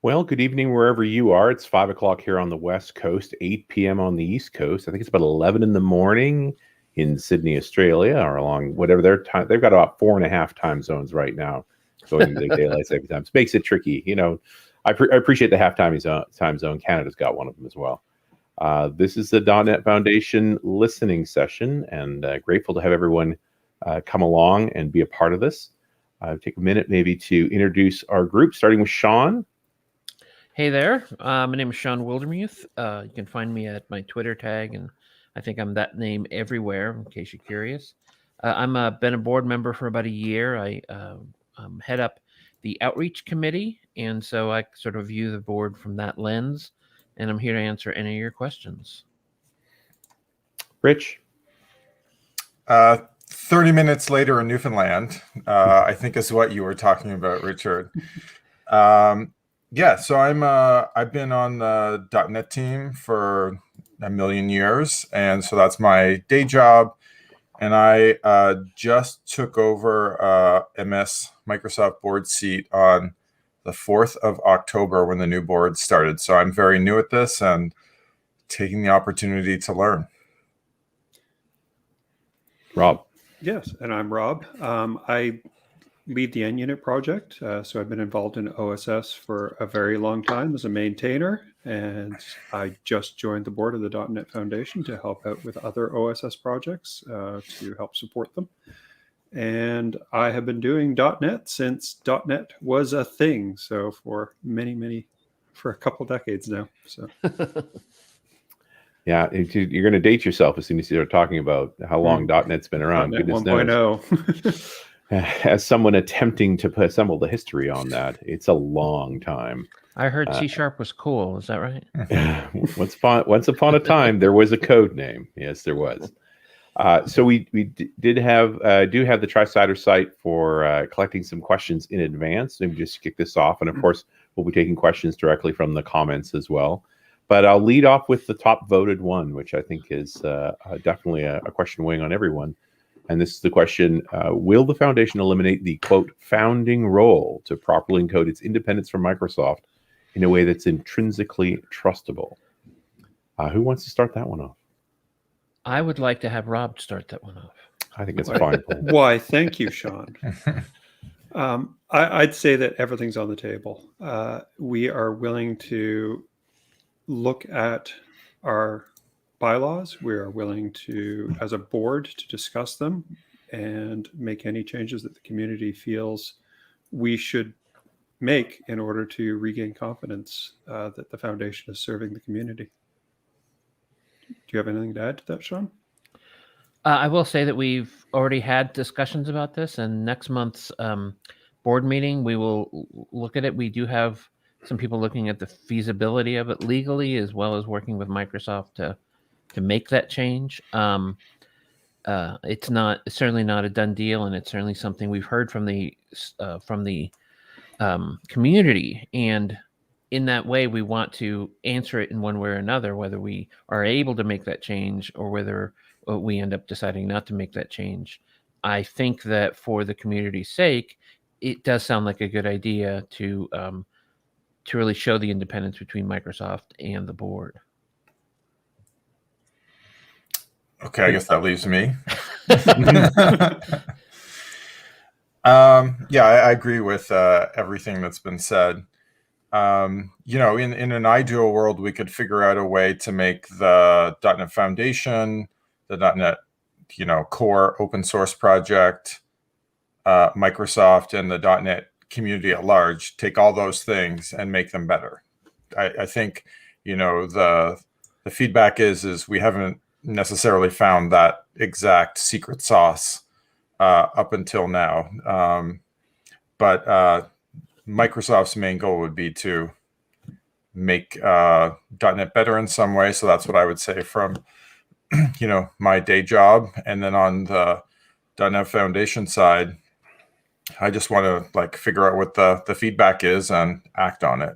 Well, good evening wherever you are. It's 5 o'clock here on the West Coast, 8 p.m. on the East Coast. I think it's about 11 in the morning in Sydney, Australia, or along whatever their time. They've got about 4.5 time zones right now going into the daylight saving time. It makes it tricky. I appreciate the time zone. Canada's got one of them as well. This is the .NET Foundation listening session, and grateful to have everyone come along and be a part of this. Take a minute maybe to introduce our group, starting with Sean. Hey there, my name is Sean Wildermuth. You can find me at my Twitter tag, and I think I'm that name everywhere, in case you're curious. I'm been a board member for about a year. I head up the outreach committee, and so I sort of view the board from that lens, and I'm here to answer any of your questions. Rich? 30 minutes later in Newfoundland, I think is what you were talking about, Richard. Yeah, so I've been on the .NET team for a million years, and so that's my day job. And I just took over MS Microsoft board seat on the 4th of October when the new board started. So I'm very new at this and taking the opportunity to learn. Rob. Yes, and I'm Rob. I lead the NUnit project. So I've been involved in OSS for a very long time as a maintainer, and I just joined the board of the .NET Foundation to help out with other OSS projects to help support them. And I have been doing .NET since .NET was a thing. So for for a couple decades now. So. Yeah, you're going to date yourself as soon as you start talking about how long .NET's been around. .NET 1.0. As someone attempting to assemble the history on that, it's a long time. I heard C# was cool. Is that right? Once upon a time, there was a code name. Yes, there was. So we do have the TriSider site for collecting some questions in advance. Maybe just kick this off, and of course, we'll be taking questions directly from the comments as well. But I'll lead off with the top voted one, which I think is definitely a question weighing on everyone. And this is the question, will the foundation eliminate the, quote, founding role to properly encode its independence from Microsoft in a way that's intrinsically trustable? Who wants to start that one off? I would like to have Rob start that one off. I think it's fine. Why, thank you, Sean. I'd say that everything's on the table. We are willing to look at our bylaws. We are willing to, as a board, to discuss them and make any changes that the community feels we should make in order to regain confidence that the foundation is serving the community. Do you have anything to add to that, Sean? I will say that we've already had discussions about this, and next month's board meeting, we will look at it. We do have some people looking at the feasibility of it legally, as well as working with Microsoft to make that change. It's certainly not a done deal, and it's certainly something we've heard from the community. And in that way, we want to answer it in one way or another, whether we are able to make that change or whether we end up deciding not to make that change. I think that for the community's sake, it does sound like a good idea to really show the independence between Microsoft and the board. Okay, I guess that leaves me. Yeah, I agree with everything that's been said. In an ideal world, we could figure out a way to make the .NET Foundation, the .NET, core open source project, Microsoft, and the .NET community at large, take all those things and make them better. I think, the feedback is we haven't necessarily found that exact secret sauce up until now. But Microsoft's main goal would be to make .NET better in some way. So that's what I would say from, my day job. And then on the .NET Foundation side, I just want to figure out what the feedback is and act on it.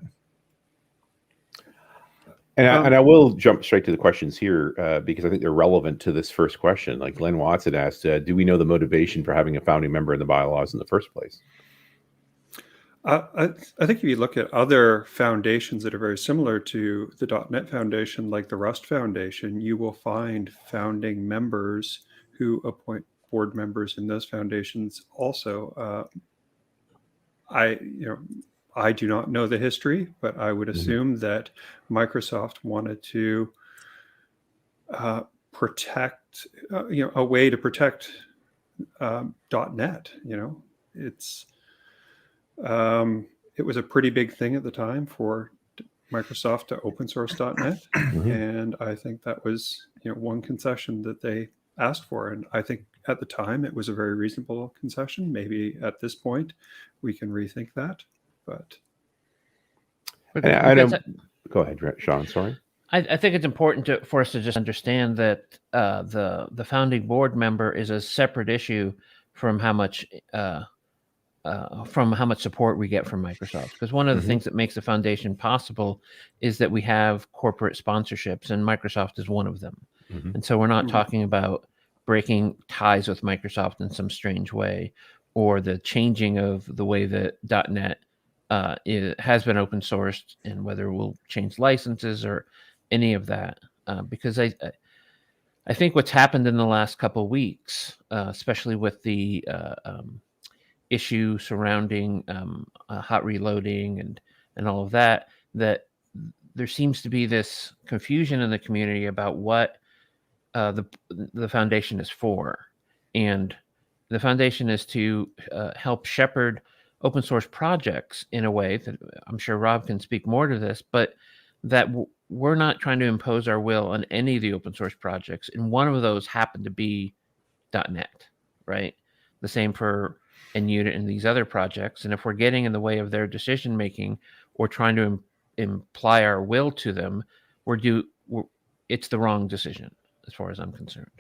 And I will jump straight to the questions here because I think they're relevant to this first question. Like Glenn Watson asked, do we know the motivation for having a founding member in the bylaws in the first place? I think if you look at other foundations that are very similar to the .NET Foundation, like the Rust Foundation, you will find founding members who appoint board members in those foundations also. I do not know the history, but I would assume that Microsoft wanted to protect, a way to protect .NET. It was a pretty big thing at the time for Microsoft to open source .NET, and I think that was one concession that they asked for, and I think at the time it was a very reasonable concession. Maybe at this point we can rethink that, but I don't. Go ahead, Sean. Sorry. I think it's important for us to just understand that the founding board member is a separate issue from how much support we get from Microsoft. Because one of the things that makes the foundation possible is that we have corporate sponsorships, and Microsoft is one of them. And so we're not talking about breaking ties with Microsoft in some strange way, or the changing of the way that .NET has been open sourced, and whether we'll change licenses or any of that. Because I think what's happened in the last couple of weeks, especially with the issue surrounding hot reloading and all of that, that there seems to be this confusion in the community about what the foundation is for. And the foundation is to help shepherd open source projects in a way that I'm sure Rob can speak more to this, but that we're not trying to impose our will on any of the open source projects. And one of those happened to be .NET, right? The same for NUnit and these other projects. And if we're getting in the way of their decision making or trying to imply our will to them, it's the wrong decision as far as I'm concerned.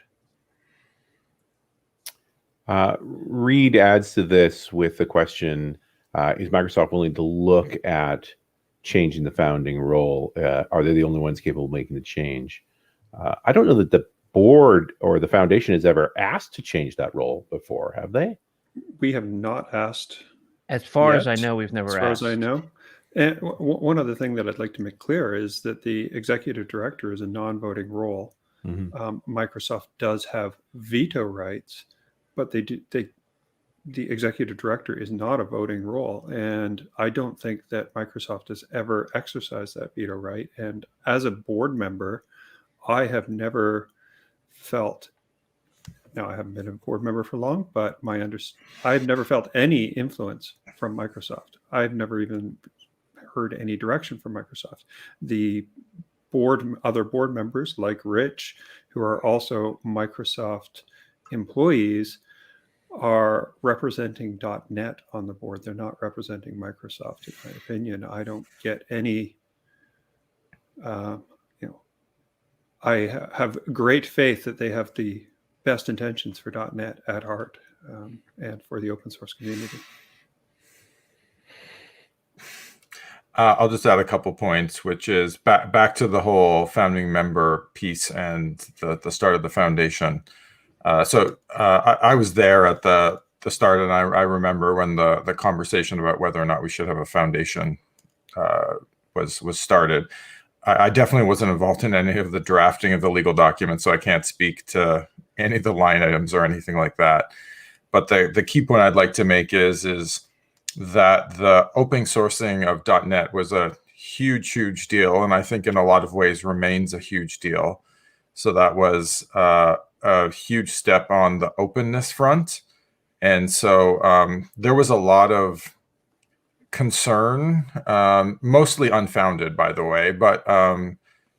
Reed adds to this with the question, is Microsoft willing to look at changing the founding role? Are they the only ones capable of making the change? I don't know that the board or the foundation has ever asked to change that role before, have they? We have not asked. As far yet, as I know, we've never asked. As far as I know. And one other thing that I'd like to make clear is that the executive director is a non-voting role. Microsoft does have veto rights, but the executive director is not a voting role. And I don't think that Microsoft has ever exercised that veto right. And as a board member, I have never felt, now I haven't been a board member for long, but I've never felt any influence from Microsoft. I've never even heard any direction from Microsoft. The other board members like Rich, who are also Microsoft employees, are representing .NET on the board. They're not representing Microsoft, in my opinion. I don't get any, I have great faith that they have the best intentions for .NET at heart, and for the open source community. I'll just add a couple points, which is back to the whole founding member piece and the start of the foundation. So I was there at the start, and I remember when the conversation about whether or not we should have a foundation was started. I definitely wasn't involved in any of the drafting of the legal documents, so I can't speak to any of the line items or anything like that. But the key point I'd like to make is that the open sourcing of .NET was a huge deal, and I think in a lot of ways remains a huge deal. So that was a huge step on the openness front. And so there was a lot of concern, mostly unfounded, by the way, but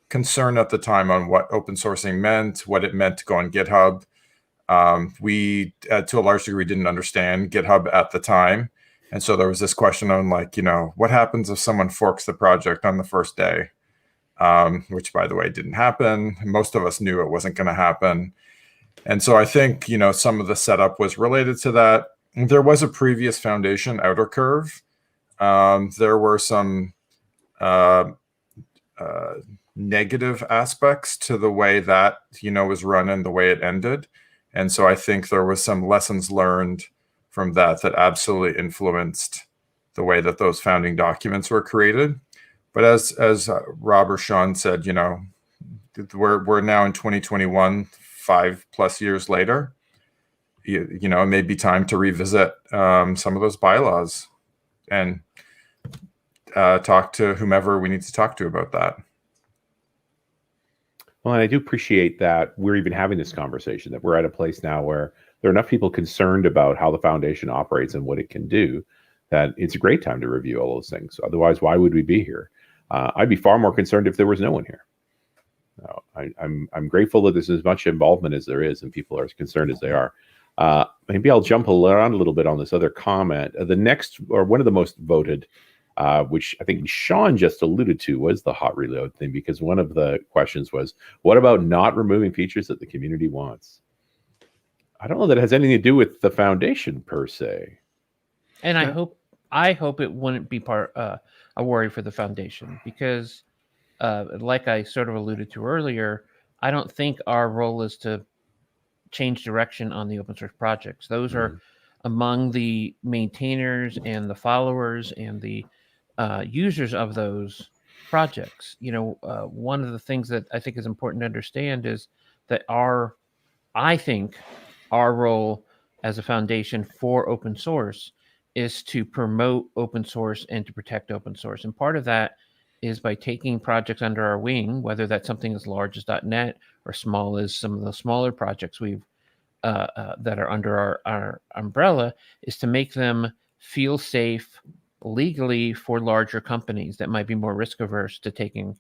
concern at the time on what open sourcing meant, what it meant to go on GitHub. We, to a large degree, didn't understand GitHub at the time. And so there was this question on, like, what happens if someone forks the project on the first day? Which, by the way, didn't happen. Most of us knew it wasn't going to happen. And so I think, some of the setup was related to that. There was a previous foundation, Outer Curve. There were some negative aspects to the way that, was run and the way it ended. And so I think there was some lessons learned from that absolutely influenced the way that those founding documents were created. But as Rob or Sean said, you know, we're now in 2021, 5+ years later. You know, it may be time to revisit some of those bylaws and talk to whomever we need to talk to about that. Well, and I do appreciate that we're even having this conversation, that we're at a place now where there are enough people concerned about how the foundation operates and what it can do, that it's a great time to review all those things. Otherwise, why would we be here? I'd be far more concerned if there was no one here. I'm grateful that there's as much involvement as there is and people are as concerned as they are. Maybe I'll jump around a little bit on this other comment. The next, or one of the most voted, which I think Sean just alluded to, was the hot reload thing, because one of the questions was, what about not removing features that the community wants? I don't know that it has anything to do with the foundation per se. And I hope it wouldn't be a worry for the foundation, because like I sort of alluded to earlier, I don't think our role is to change direction on the open source projects. Those are among the maintainers and the followers and the users of those projects. You know, one of the things that I think is important to understand is that I think our role as a foundation for open source is to promote open source and to protect open source. And part of that is by taking projects under our wing, whether that's something as large as .NET or small as some of the smaller projects we've that are under our umbrella, is to make them feel safe legally for larger companies that might be more risk averse to taking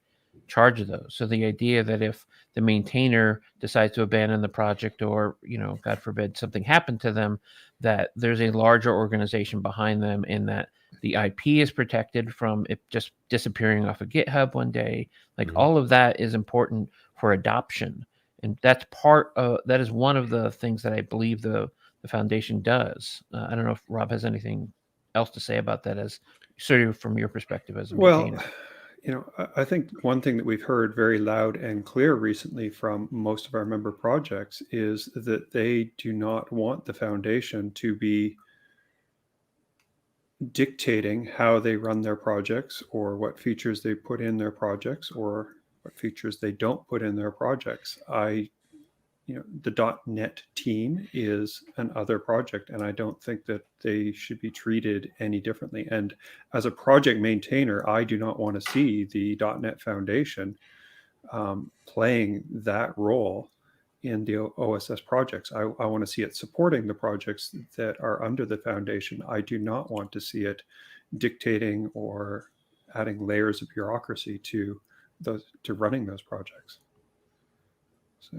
charge of those. So the idea that if the maintainer decides to abandon the project, or, you know, God forbid something happened to them, that there's a larger organization behind them, and that the IP is protected from it just disappearing off of GitHub one day. Like all of that is important for adoption. And that's that is one of the things that I believe the foundation does. I don't know if Rob has anything else to say about that, as sort of from your perspective as a maintainer. Well, you know, I think one thing that we've heard very loud and clear recently from most of our member projects is that they do not want the foundation to be dictating how they run their projects, or what features they put in their projects, or what features they don't put in their projects. The .NET team is an other project, and I don't think that they should be treated any differently. And as a project maintainer, I do not want to see the .NET Foundation playing that role in the OSS projects. I want to see it supporting the projects that are under the foundation. I do not want to see it dictating or adding layers of bureaucracy to running those projects. So.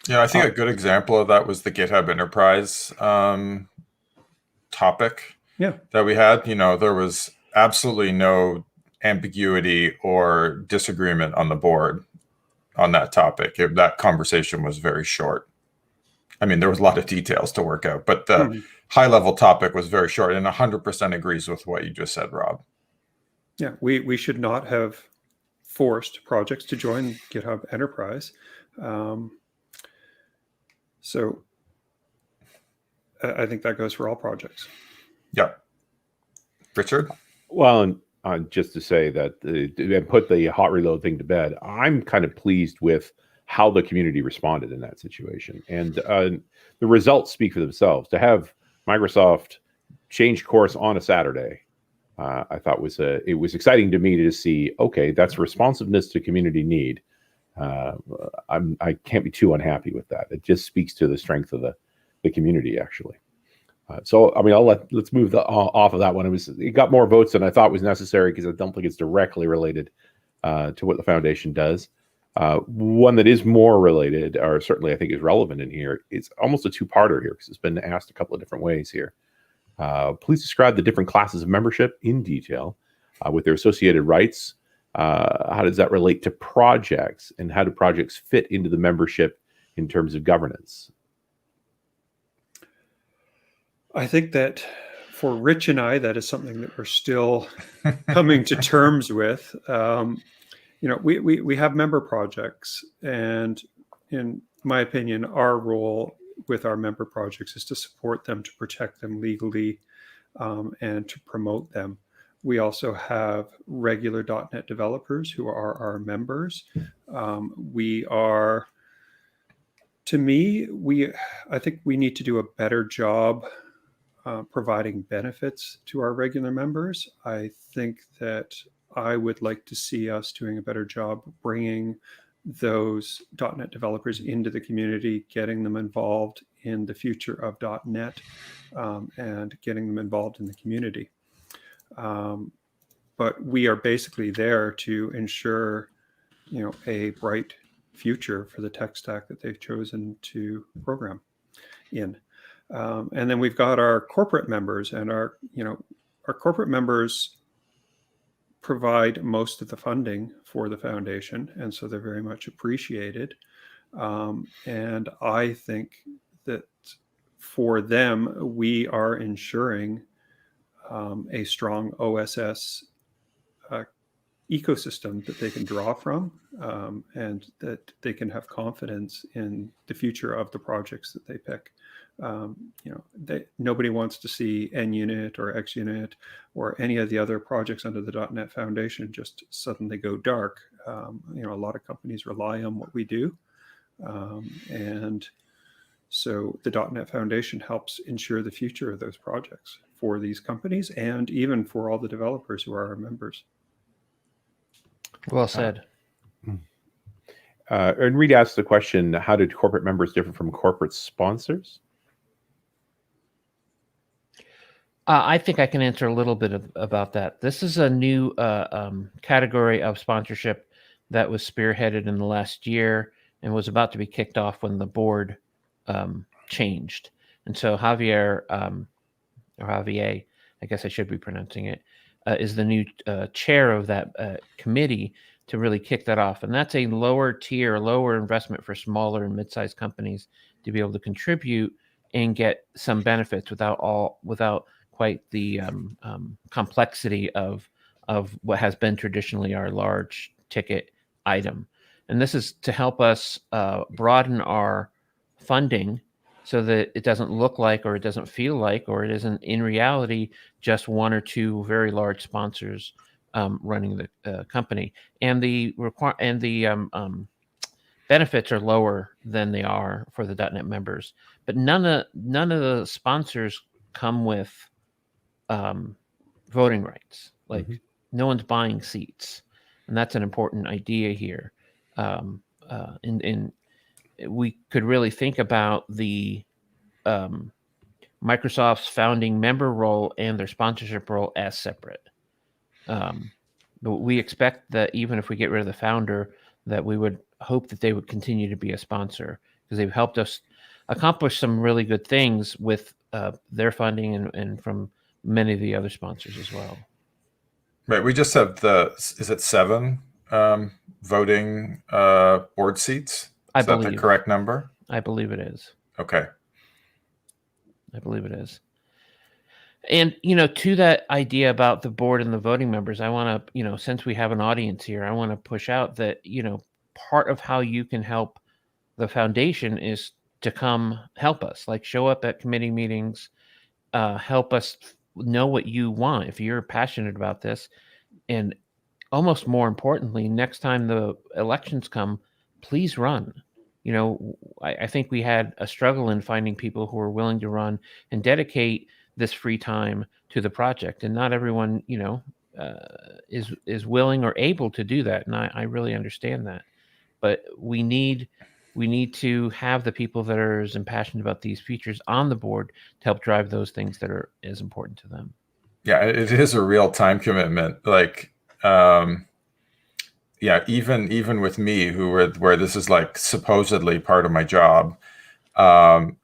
Yeah, I think a good example of that was the GitHub Enterprise topic that we had. You know, there was absolutely no ambiguity or disagreement on the board on that topic. That conversation was very short. I mean, there was a lot of details to work out, but the high-level topic was very short, and 100% agrees with what you just said, Rob. Yeah, we should not have forced projects to join GitHub Enterprise. So I think that goes for all projects. Yeah. Richard? Well, and just to say that, and put the hot reload thing to bed, I'm kind of pleased with how the community responded in that situation. And the results speak for themselves. To have Microsoft change course on a Saturday, I thought it was exciting to me to see, okay, that's responsiveness to community need. I can't be too unhappy with that. It just speaks to the strength of the community, actually. So, I mean, let's move off of that one. It got more votes than I thought was necessary, because I don't think it's directly related to what the foundation does. One that is more related, or certainly I think is relevant in here, it's almost a two-parter here, because it's been asked a couple of different ways here. Please describe the different classes of membership in detail with their associated rights. How does that relate to projects, and how do projects fit into the membership in terms of governance? I think that for Rich and I, that is something that we're still coming to terms with. We have member projects, and in my opinion, our role with our member projects is to support them, to protect them legally, and to promote them. We also have regular .NET developers who are our members. I think we need to do a better job providing benefits to our regular members. I think that I would like to see us doing a better job bringing those .NET developers into the community, getting them involved in the future of .NET, and getting them involved in the community. But we are basically there to ensure, a bright future for the tech stack that they've chosen to program in. And then we've got our corporate members, and our corporate members provide most of the funding for the foundation, and so they're very much appreciated. And I think that for them, we are ensuring a strong OSS ecosystem that they can draw from, and that they can have confidence in the future of the projects that they pick. Nobody wants to see NUnit or XUnit or any of the other projects under the .NET Foundation just suddenly go dark. A lot of companies rely on what we do. And so the .NET Foundation helps ensure the future of those projects for these companies, and even for all the developers who are our members. Well said. And Reed asked the question, how did corporate members differ from corporate sponsors? I think I can answer a little bit about that. This is a new category of sponsorship that was spearheaded in the last year and was about to be kicked off when the board changed. And so Javier, or Javier, I guess I should be pronouncing it, is the new chair of that committee to really kick that off. And that's a lower tier, lower investment for smaller and mid-sized companies to be able to contribute and get some benefits without quite the complexity of what has been traditionally our large ticket item. And this is to help us broaden our funding so that it doesn't look like, or it doesn't feel like, or it isn't in reality just one or two very large sponsors running the company. And the benefits are lower than they are for the .NET members. But none of the sponsors come with voting rights. Like no one's buying seats, and that's an important idea here. We could really think about the Microsoft's founding member role and their sponsorship role as separate. But we expect that even if we get rid of the founder, that we would hope that they would continue to be a sponsor, because they've helped us accomplish some really good things with their funding and from many of the other sponsors as well. Right. We just have is it 7 voting board seats? Is that the correct number? I believe it is. Okay. I believe it is. And, to that idea about the board and the voting members, I want to, since we have an audience here, I want to push out that, part of how you can help the foundation is to come help us, like show up at committee meetings, help us know what you want. If you're passionate about this, and almost more importantly, next time the elections come, please run. I think we had a struggle in finding people who are willing to run and dedicate this free time to the project, and not everyone, is willing or able to do that. And I really understand that, but we need to have the people that are as passionate about these features on the board to help drive those things that are as important to them. Yeah, it is a real time commitment. Like, even with me, where this is like supposedly part of my job, I'm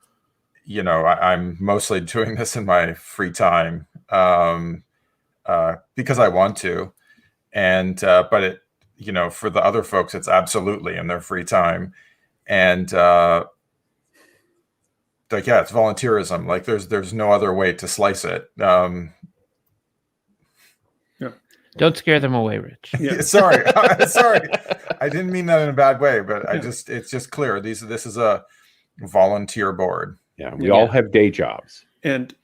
mostly doing this in my free time because I want to, and but it, for the other folks, it's absolutely in their free time, and it's volunteerism. Like there's no other way to slice it. Don't scare them away, Rich. Yeah. Sorry. I didn't mean that in a bad way, but it's just clear. This is a volunteer board. Yeah, we all have day jobs. And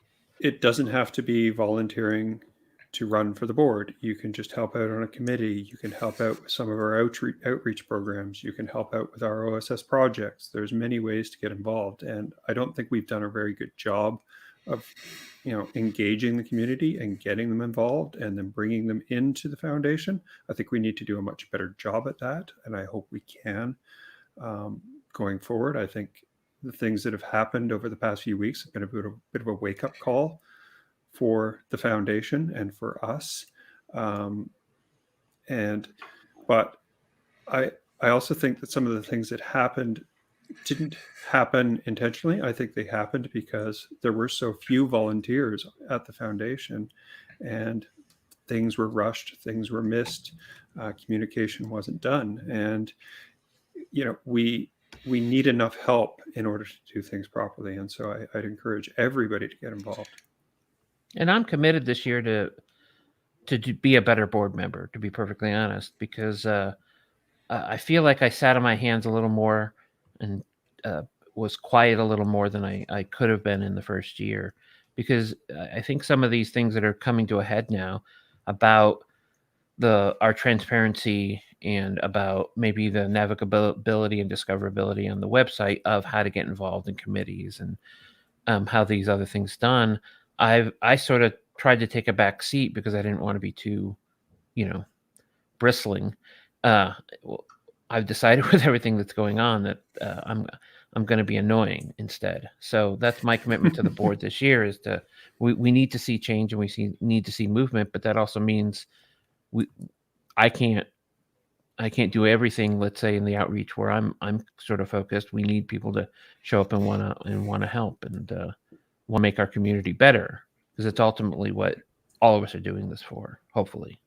it doesn't have to be volunteering to run for the board. You can just help out on a committee. You can help out with some of our outreach programs. You can help out with our OSS projects. There's many ways to get involved. And I don't think we've done a very good job of, engaging the community and getting them involved and then bringing them into the foundation. I think we need to do a much better job at that. And I hope we can going forward. I think the things that have happened over the past few weeks have been a bit of a wake-up call for the foundation and for us. But I also think that some of the things that happened didn't happen intentionally. I think they happened because there were so few volunteers at the foundation, and things were rushed, things were missed, communication wasn't done, and we need enough help in order to do things properly. And so I'd encourage everybody to get involved. And I'm committed this year to be a better board member, to be perfectly honest, because I feel like I sat on my hands a little more and was quiet a little more than I could have been in the first year, because I think some of these things that are coming to a head now about our transparency and about maybe the navigability and discoverability on the website of how to get involved in committees and how these other things done. I sort of tried to take a back seat because I didn't want to be too, bristling. I've decided with everything that's going on that I'm going to be annoying instead. So that's my commitment to the board this year is we need to see change and we need to see movement, but that also means I can't do everything, let's say, in the outreach where I'm sort of focused. We need people to show up and want to help and want to make our community better, because it's ultimately what all of us are doing this for, hopefully.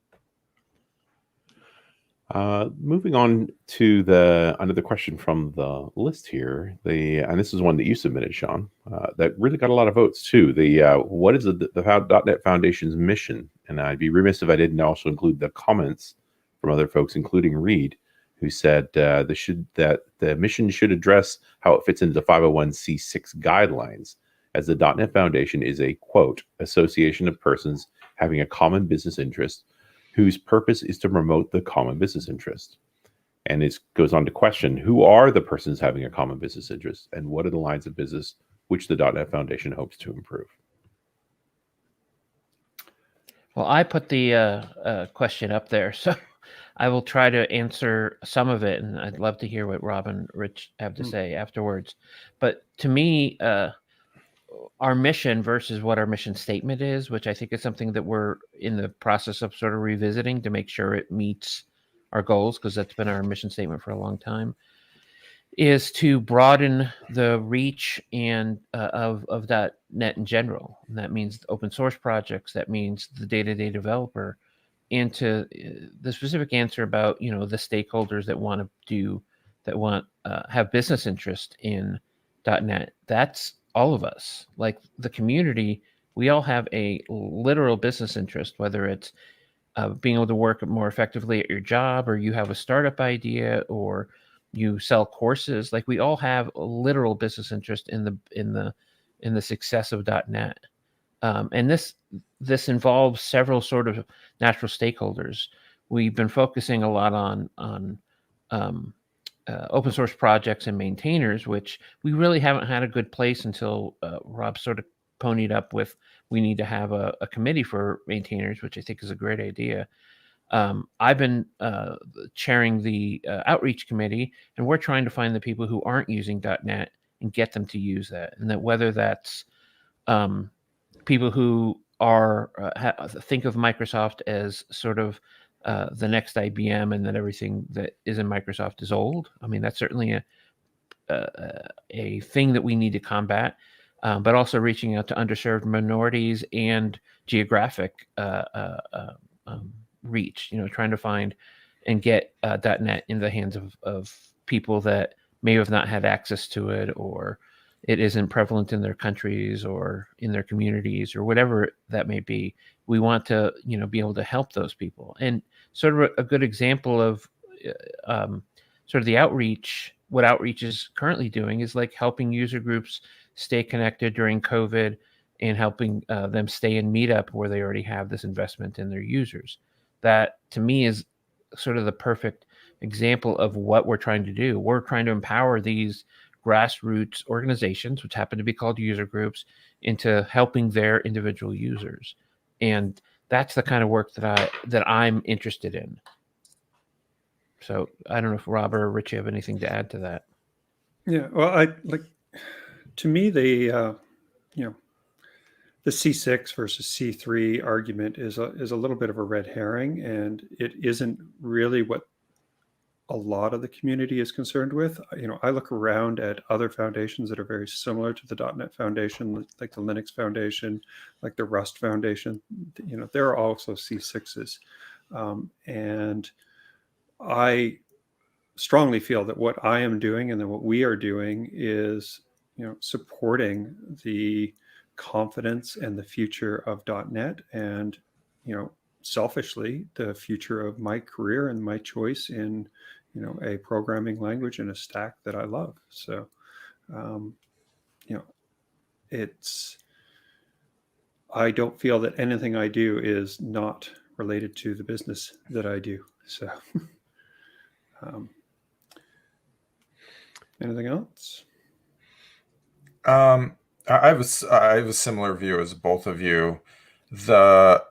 Moving on to another question from the list here. And this is one that you submitted, Sean, that really got a lot of votes too. What is the .NET Foundation's mission? And I'd be remiss if I didn't also include the comments from other folks, including Reed, who said that the mission should address how it fits into the 501c6 guidelines, as the .NET Foundation is a, quote, association of persons having a common business interest whose purpose is to promote the common business interest. And it goes on to question, who are the persons having a common business interest, and what are the lines of business which the .NET Foundation hopes to improve? Well, I put the question up there, so I will try to answer some of it, and I'd love to hear what Rob and Rich have to say afterwards. But to me, our mission versus what our mission statement is, which I think is something that we're in the process of sort of revisiting to make sure it meets our goals, because that's been our mission statement for a long time, is to broaden the reach and of .NET in general. And that means open source projects, that means the day-to-day developer, and to the specific answer about, the stakeholders that want to have business interest in .NET. That's all of us. Like the community, we all have a literal business interest, whether it's being able to work more effectively at your job, or you have a startup idea, or you sell courses. Like we all have a literal business interest in the success of .NET. And this involves several sort of natural stakeholders. We've been focusing a lot on open source projects and maintainers, which we really haven't had a good place until Rob sort of ponied up with, we need to have a committee for maintainers, which I think is a great idea. I've been chairing the outreach committee, and we're trying to find the people who aren't using .NET and get them to use that. And that whether that's people who are think of Microsoft as sort of the next IBM, and that everything that is in Microsoft is old. I mean, that's certainly a thing that we need to combat, but also reaching out to underserved minorities and geographic reach, trying to find and get .NET in the hands of people that may have not had access to it, or it isn't prevalent in their countries or in their communities, or whatever that may be. We want to, be able to help those people. And sort of a good example of sort of the outreach, what outreach is currently doing is like helping user groups stay connected during COVID and helping them stay in Meetup where they already have this investment in their users. That to me is sort of the perfect example of what we're trying to do. We're trying to empower these grassroots organizations, which happen to be called user groups, into helping their individual users. And that's the kind of work that I'm interested in. So I don't know if Rob or Rich have anything to add to that. Yeah, well, to me, the C6 versus C3 argument is a little bit of a red herring, and it isn't really what a lot of the community is concerned with. I look around at other foundations that are very similar to the .NET Foundation, like the Linux Foundation, like the Rust Foundation. They're also C6s, and I strongly feel that what I am doing and then what we are doing is, supporting the confidence and the future of .NET, and selfishly the future of my career and my choice in a programming language and a stack that I love. So I don't feel that anything I do is not related to the business that I do. So anything else? I have a similar view as both of you. The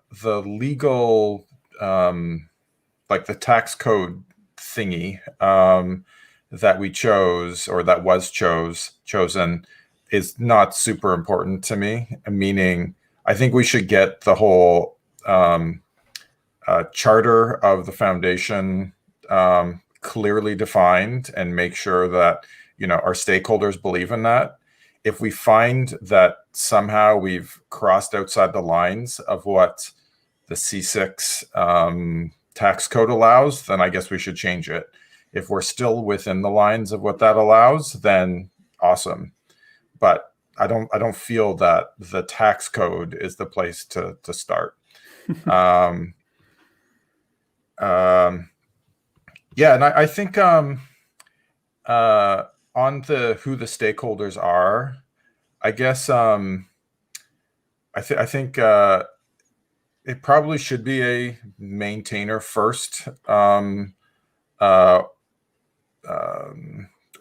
legal, like the tax code thingy that we chose, or that was chosen, is not super important to me. Meaning, I think we should get the whole charter of the foundation clearly defined and make sure that our stakeholders believe in that. If we find that somehow we've crossed outside the lines of what the C6 tax code allows, then I guess we should change it. If we're still within the lines of what that allows, then awesome. But I don't feel that the tax code is the place to start. Yeah, and I think on who the stakeholders are, I guess I think it probably should be a maintainer first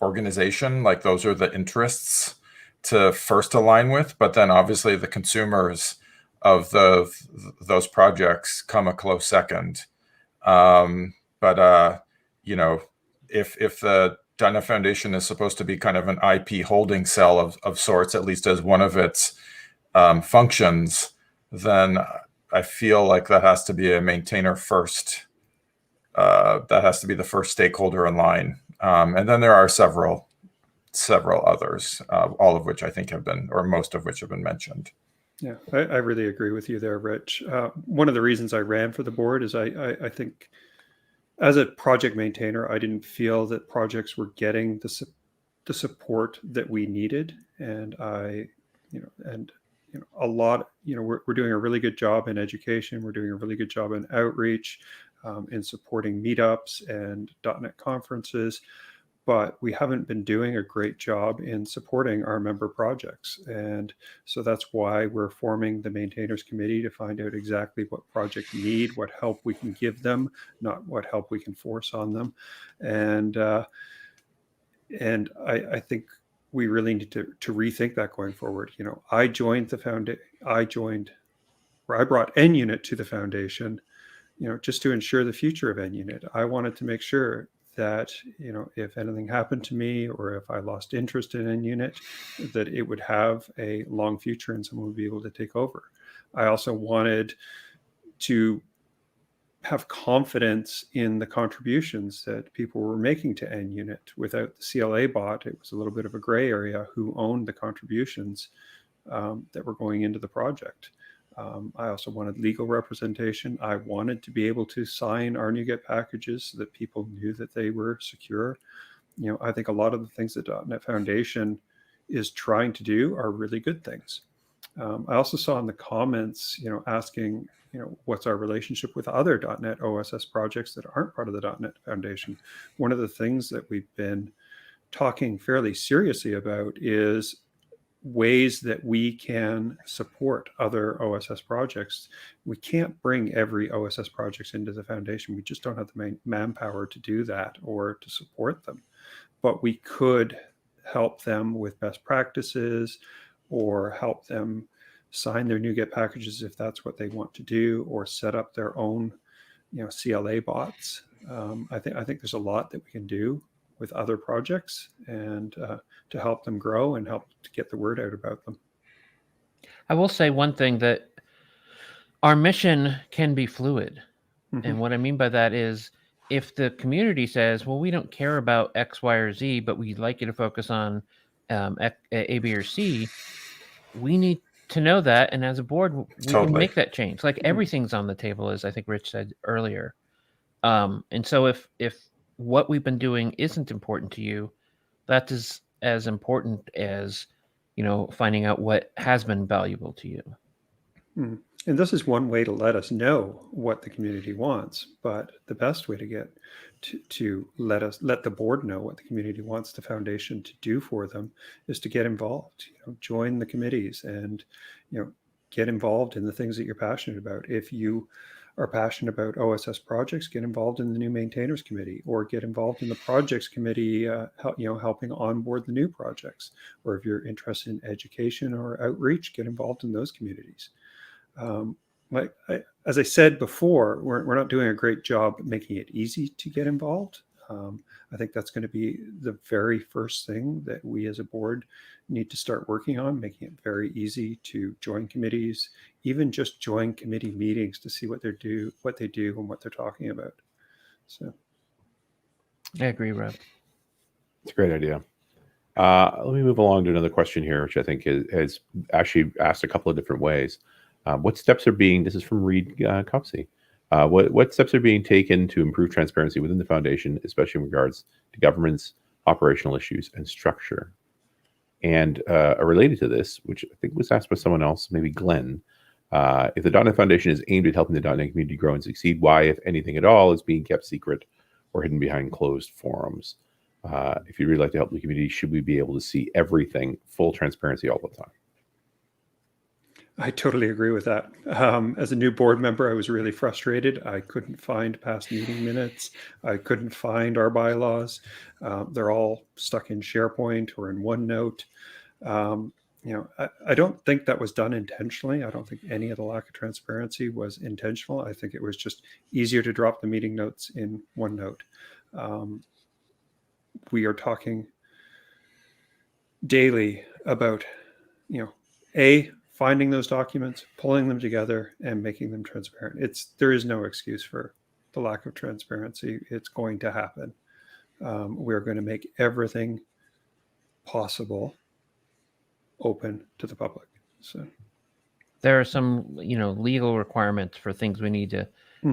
organization. Like, those are the interests to first align with, but then obviously the consumers of those projects come a close second. But if the .NET Foundation is supposed to be kind of an IP holding cell of sorts, at least as one of its functions, then I feel like that has to be a maintainer first. That has to be the first stakeholder in line. And then there are several others, all of which I think have been, or most of which have been mentioned. Yeah, I really agree with you there, Rich. One of the reasons I ran for the board is I think, as a project maintainer, I didn't feel that projects were getting the support that we needed, and a lot. We're doing a really good job in education. We're doing a really good job in outreach, in supporting meetups and .NET conferences, but we haven't been doing a great job in supporting our member projects. And so that's why we're forming the maintainers committee, to find out exactly what projects need, what help we can give them, not what help we can force on them. And I think we really need to rethink that going forward. I joined the foundation. I brought NUnit to the foundation, just to ensure the future of NUnit. I wanted to make sure that if anything happened to me, or if I lost interest in NUnit, that it would have a long future and someone would be able to take over. I also wanted to have confidence in the contributions that people were making to NUnit. Without the CLA bot, it was a little bit of a gray area who owned the contributions that were going into the project. I also wanted legal representation. I wanted to be able to sign our NuGet packages so that people knew that they were secure. I think a lot of the things that .NET Foundation is trying to do are really good things. I also saw in the comments, asking, what's our relationship with other .NET OSS projects that aren't part of the .NET Foundation. One of the things that we've been talking fairly seriously about is ways that we can support other OSS projects. We can't bring every OSS project into the foundation. We just don't have the manpower to do that or to support them. But we could help them with best practices or help them sign their NuGet packages if that's what they want to do, or set up their own, CLA bots. I think there's a lot that we can do with other projects and to help them grow and help to get the word out about them. I will say one thing, that our mission can be fluid. Mm-hmm. And what I mean by that is, if the community says, well, we don't care about X, Y, or Z, but we'd like you to focus on A, B, or C, we need to know that. And as a board, we can make that change. Like, everything's on the table, as I think Rich said earlier. And so if what we've been doing isn't important to you, that is as important as, finding out what has been valuable to you. Mm. And this is one way to let us know what the community wants, but the best way to get to let the board know what the community wants the foundation to do for them is to get involved. Join the committees and get involved in the things that you're passionate about. If you are passionate about OSS projects, get involved in the new maintainers committee, or get involved in the projects committee, helping onboard the new projects. Or if you're interested in education or outreach, get involved in those communities. As I said before, we're not doing a great job making it easy to get involved. I think that's going to be the very first thing that we as a board need to start working on, making it very easy to join committees, even just join committee meetings to see what they do and what they're talking about. So I agree, Rob. It's a great idea. Let me move along to another question here, which I think is actually asked a couple of different ways. What steps are being, this is from Reed Copsey, what steps are being taken to improve transparency within the foundation, especially in regards to governance, operational issues, and structure? And related to this, which I think was asked by someone else, maybe Glenn, if the .NET Foundation is aimed at helping the .NET community grow and succeed, why, if anything at all, is being kept secret or hidden behind closed forums? If you'd really like to help the community, should we be able to see everything, full transparency all the time? I totally agree with that. As a new board member, I was really frustrated. I couldn't find past meeting minutes. I couldn't find our bylaws. They're all stuck in SharePoint or in OneNote. I don't think that was done intentionally. I don't think any of the lack of transparency was intentional. I think it was just easier to drop the meeting notes in OneNote. We are talking daily about, finding those documents, pulling them together, and making them transparent. There is no excuse for the lack of transparency. It's going to happen. We're going to make everything possible open to the public. So there are some, legal requirements for things we need to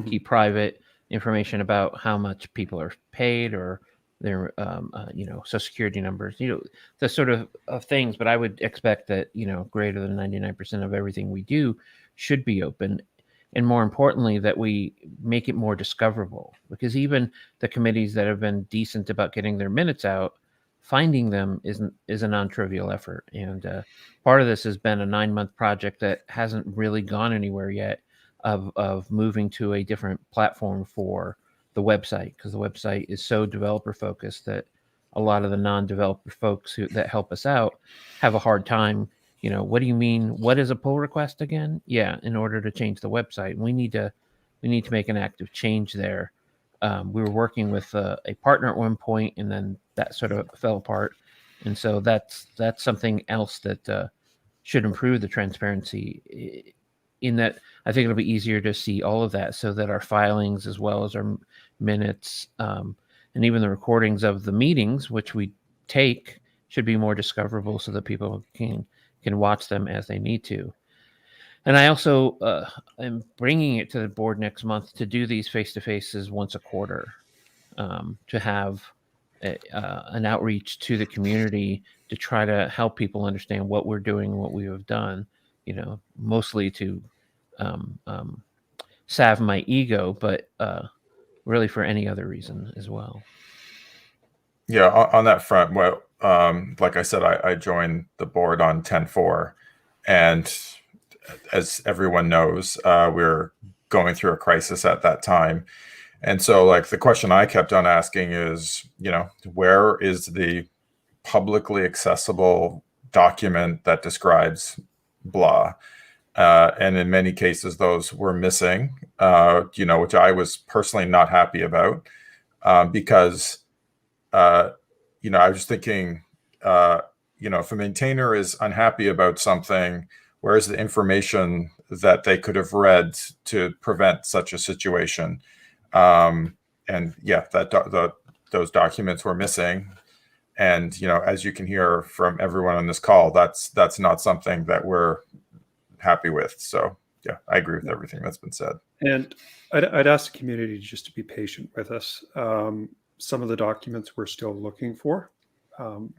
keep private, information about how much people are paid, or their social security numbers, the sort of things. But I would expect that greater than 99% of everything we do should be open, and more importantly, that we make it more discoverable, because even the committees that have been decent about getting their minutes out, finding them is a non-trivial effort. And part of this has been a 9-month project that hasn't really gone anywhere yet, of moving to a different platform for the website, because the website is so developer focused that a lot of the non-developer folks that help us out have a hard time. What do you mean? What is a pull request again? Yeah, in order to change the website, we need to make an active change there. We were working with a partner at one point, and then that sort of fell apart. And so that's something else that should improve the transparency, in that I think it'll be easier to see all of that, so that our filings, as well as our minutes, and even the recordings of the meetings, which we take, should be more discoverable, so that people can watch them as they need to. And I also am bringing it to the board next month to do these face-to-faces once a quarter, to have an outreach to the community to try to help people understand what we're doing and what we have done, mostly to salve my ego, but really for any other reason as well. Yeah, on that front, like I said, I joined the board on 10/4, and as everyone knows, we're going through a crisis at that time. And so, like, the question I kept on asking is, where is the publicly accessible document that describes blah? And in many cases, those were missing, which I was personally not happy about, because, I was thinking, if a maintainer is unhappy about something, where's the information that they could have read to prevent such a situation? And yeah, those documents were missing. And, as you can hear from everyone on this call, that's not something that we're happy with. So yeah, I agree with everything that's been said. And I'd ask the community just to be patient with us. Some of the documents we're still looking for,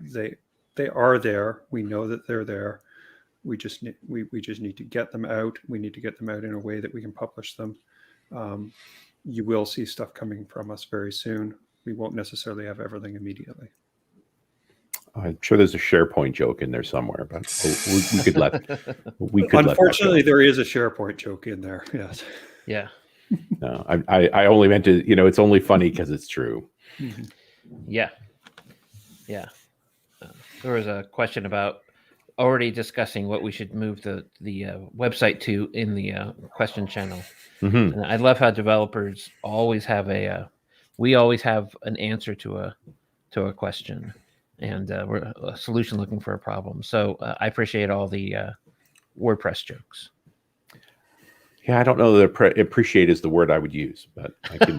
they are there. We know that they're there. We just need to get them out. We need to get them out in a way that we can publish them. You will see stuff coming from us very soon. We won't necessarily have everything immediately. I'm sure there's a SharePoint joke in there somewhere, but we could let. Unfortunately, there is a SharePoint joke in there. Yes. Yeah. No, I only meant to. It's only funny because it's true. Mm-hmm. Yeah. Yeah. There was a question about already discussing what we should move the website to in the question channel. Mm-hmm. And I love how developers always have we always have an answer to a question, and we're a solution looking for a problem. So I appreciate all the WordPress jokes. Yeah, I don't know that appreciate is the word I would use, but I can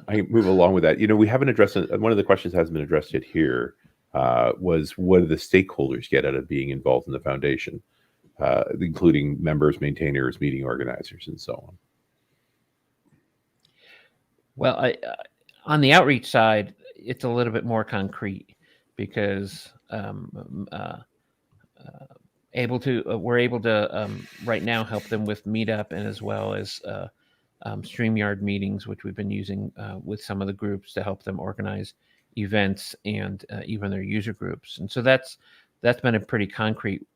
I move along with that. We haven't addressed one of the questions that hasn't been addressed yet here. Was what do the stakeholders get out of being involved in the foundation, including members, maintainers, meeting organizers, and so on? Well, on the outreach side, it's a little bit more concrete because we're able to right now help them with Meetup and as well as StreamYard meetings, which we've been using with some of the groups to help them organize events and even their user groups. And so that's been a pretty concrete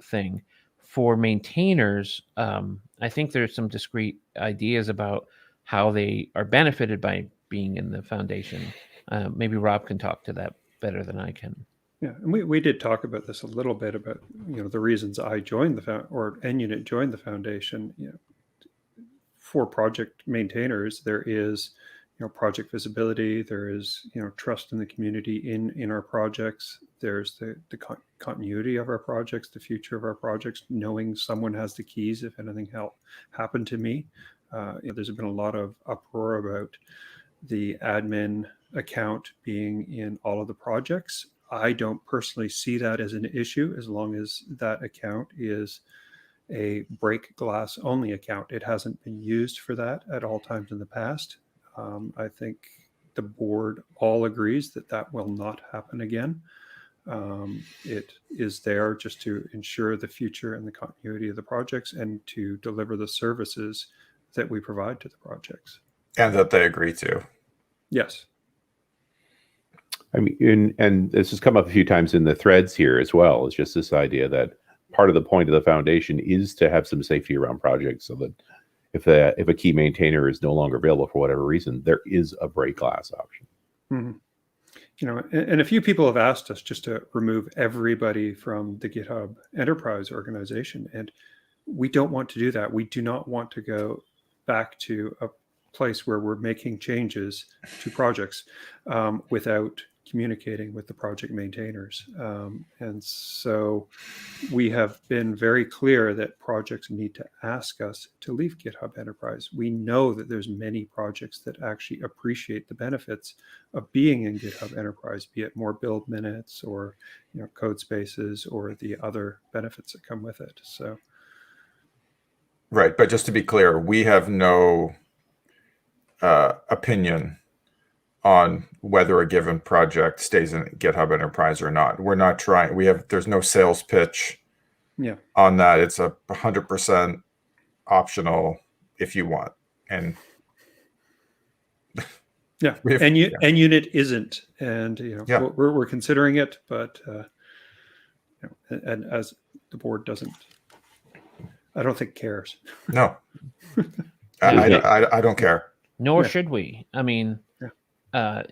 thing. For maintainers, I think there's some discrete ideas about how they are benefited by being in the foundation. Maybe Rob can talk to that better than I can. Yeah, and we did talk about this a little bit about the reasons I joined or NUnit joined the foundation. For project maintainers, there is project visibility. There is trust in the community in our projects. There's the continuity of our projects, the future of our projects, knowing someone has the keys if anything happened to me. There's been a lot of uproar about the admin account being in all of the projects. I don't personally see that as an issue as long as that account is a break glass only account. It hasn't been used for that at all times in the past. I think the board all agrees that will not happen again. It is there just to ensure the future and the continuity of the projects and to deliver the services that we provide to the projects. And that they agree to. Yes. I mean, and this has come up a few times in the threads here as well. It's just this idea that part of the point of the foundation is to have some safety around projects so that if a key maintainer is no longer available for whatever reason, there is a break glass option. Mm-hmm. And a few people have asked us just to remove everybody from the GitHub Enterprise organization. And we don't want to do that. We do not want to go back to a place where we're making changes to projects without communicating with the project maintainers. And so we have been very clear that projects need to ask us to leave GitHub Enterprise. We know that there's many projects that actually appreciate the benefits of being in GitHub Enterprise, be it more build minutes or code spaces or the other benefits that come with it. So, right, but just to be clear, we have no opinion on whether a given project stays in GitHub Enterprise or not. We're not trying. There's no sales pitch on that. It's 100% optional if you want. And Yeah, We have- and yeah. NUnit isn't, and Yeah. we're considering it, but and as the board doesn't, I don't think cares. No, Yeah. I don't care. Nor Yeah. should we. I mean, Yeah.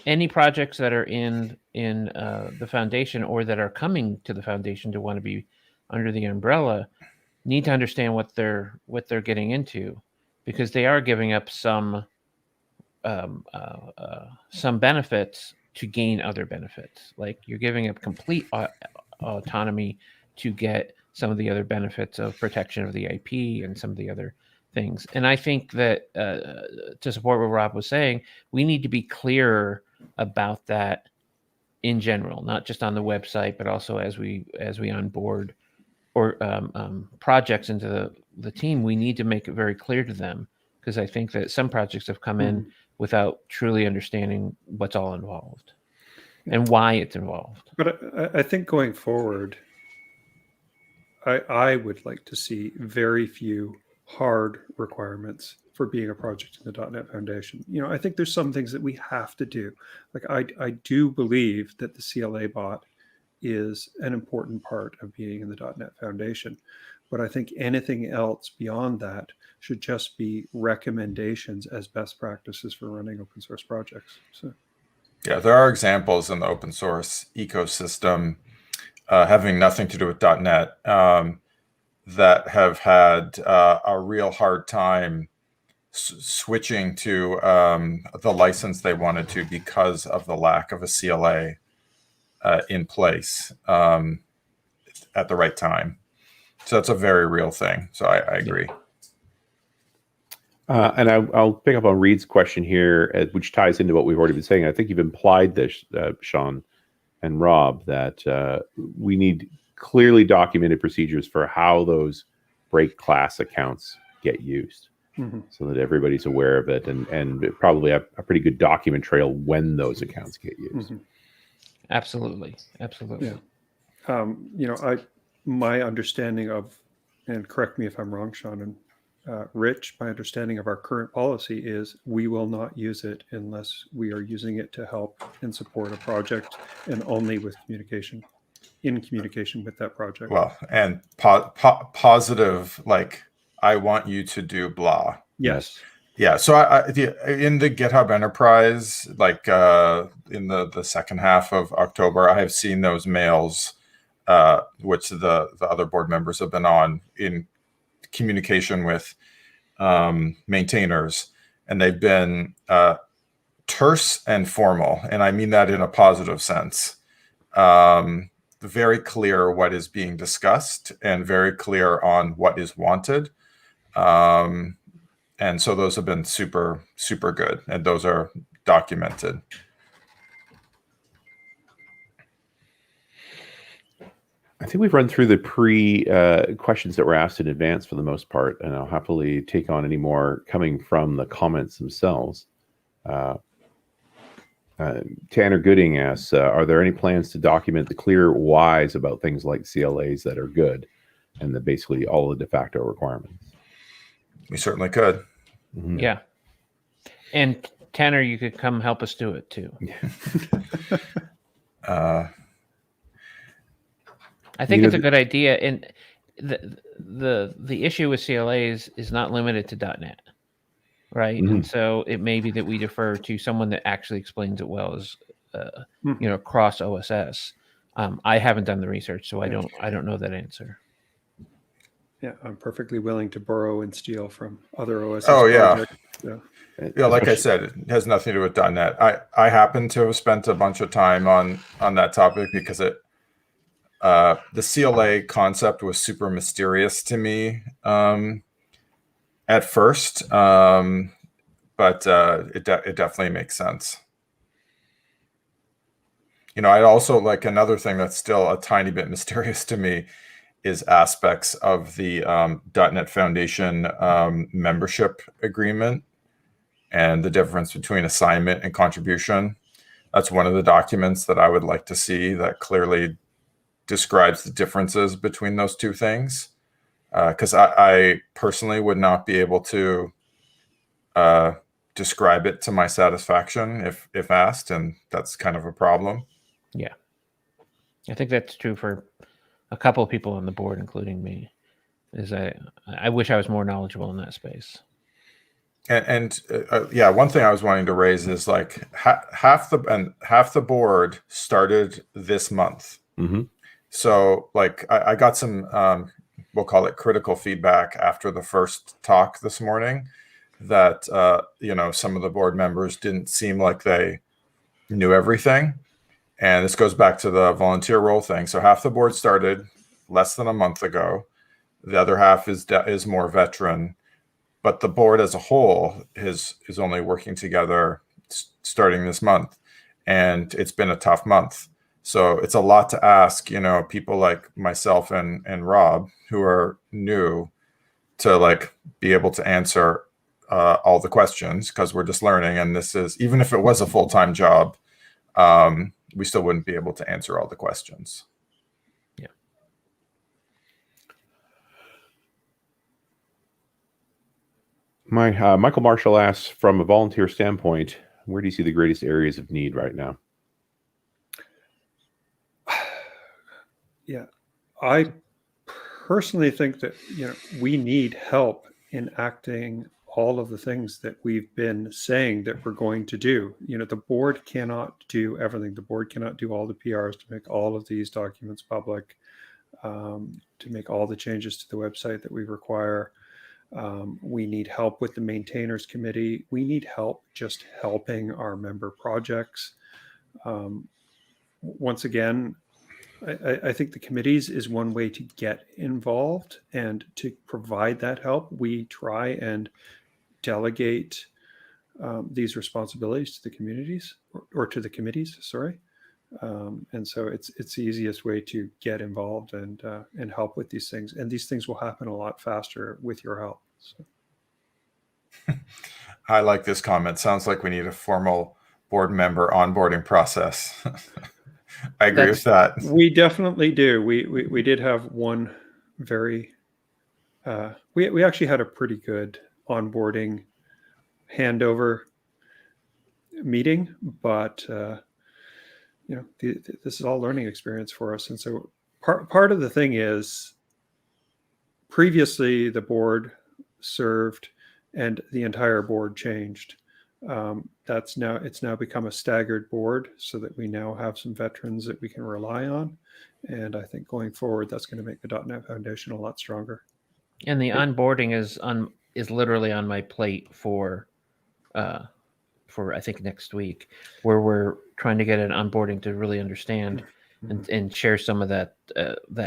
Any projects that are in the foundation or that are coming to the foundation to want to be under the umbrella need to understand what they're getting into, because they are giving up some benefits to gain other benefits. Like you're giving up complete autonomy to get some of the other benefits of protection of the IP and some of the other things. And I think that to support what Rob was saying, we need to be clearer about that in general, not just on the website, but also as we onboard or projects into the team. We need to make it very clear to them, because I think that some projects have come in without truly understanding what's all involved and why it's involved. But I think going forward, I would like to see very few hard requirements for being a project in the .NET Foundation. I think there's some things that we have to do. Like I do believe that the CLA bot is an important part of being in the .NET Foundation, but I think anything else beyond that should just be recommendations as best practices for running open source projects. So, Yeah, there are examples in the open source ecosystem having nothing to do with .NET that have had a real hard time switching to the license they wanted to because of the lack of a CLA in place at the right time. So that's a very real thing. So I agree. And I'll pick up on Reed's question here, which ties into what we've already been saying. I think you've implied this, Sean and Rob, that we need clearly documented procedures for how those break class accounts get used, so that everybody's aware of it, and probably a pretty good document trail when those accounts get used. Absolutely. Yeah. My understanding of, and correct me if I'm wrong, Sean and Rich, my understanding of our current policy is we will not use it unless we are using it to help and support a project, and only with communication with that project. Well, and positive, like, I want you to do blah. Yes. Yeah. So in the GitHub Enterprise, like in the second half of October, I have seen those mails, which the other board members have been on in communication with maintainers, and they've been terse and formal, and I mean that in a positive sense. Very clear what is being discussed and very clear on what is wanted. And so those have been super, super good, and those are documented. I think we've run through the questions that were asked in advance for the most part, and I'll happily take on any more coming from the comments themselves. Tanner Gooding asks, are there any plans to document the clear whys about things like CLAs that are good, and basically all the de facto requirements? We certainly could. Yeah. And Tanner, you could come help us do it too. I think it's a good idea. And the issue with CLAs is not limited to .NET, right? And so it may be that we defer to someone that actually explains it well, as across OSS. I haven't done the research, so I don't know that answer. Yeah, I'm perfectly willing to borrow and steal from other OSS projects. Yeah. Yeah, like I said, it has nothing to do with .NET. I happen to have spent a bunch of time on that topic because the CLA concept was super mysterious to me at first, but it definitely makes sense. I'd also like, another thing that's still a tiny bit mysterious to me is aspects of the .NET Foundation membership agreement and the difference between assignment and contribution. That's one of the documents that I would like to see that clearly describes the differences between those two things. Because I personally would not be able to describe it to my satisfaction if asked, and that's kind of a problem. Yeah. I think that's true for a couple of people on the board, including me. I wish I was more knowledgeable in that space. And yeah, one thing I was wanting to raise is like half the board started this month. Mm-hmm. So like I got some we'll call it critical feedback after the first talk this morning that some of the board members didn't seem like they knew everything. And this goes back to the volunteer role thing. So half the board started less than a month ago. The other half is more veteran, but the board as a whole is only working together starting this month, and it's been a tough month. So it's a lot to ask, people like myself and Rob, who are new, to like be able to answer all the questions, because we're just learning. And this is, even if it was a full-time job, we still wouldn't be able to answer all the questions. Yeah. Michael Marshall asks, from a volunteer standpoint, where do you see the greatest areas of need right now? Yeah, I personally think that we need help in acting all of the things that we've been saying that we're going to do. The board cannot do everything. The board cannot do all the PRs to make all of these documents public, to make all the changes to the website that we require. We need help with the maintainers committee. We need help just helping our member projects. Once again, I think the committees is one way to get involved and to provide that help. We try and delegate these responsibilities to the communities or to the committees, sorry. And so it's the easiest way to get involved and help with these things. And these things will happen a lot faster with your help. So. I like this comment. Sounds like we need a formal board member onboarding process. I agree with that. We definitely do. We did have one very, we actually had a pretty good onboarding handover meeting, but this is all learning experience for us. And so part of the thing is, previously the board served and the entire board changed. It's now become a staggered board, so that we now have some veterans that we can rely on. And I think going forward, that's going to make the .NET Foundation a lot stronger. And the onboarding is literally on my plate for I think next week, where we're trying to get an onboarding to really understand and share some of that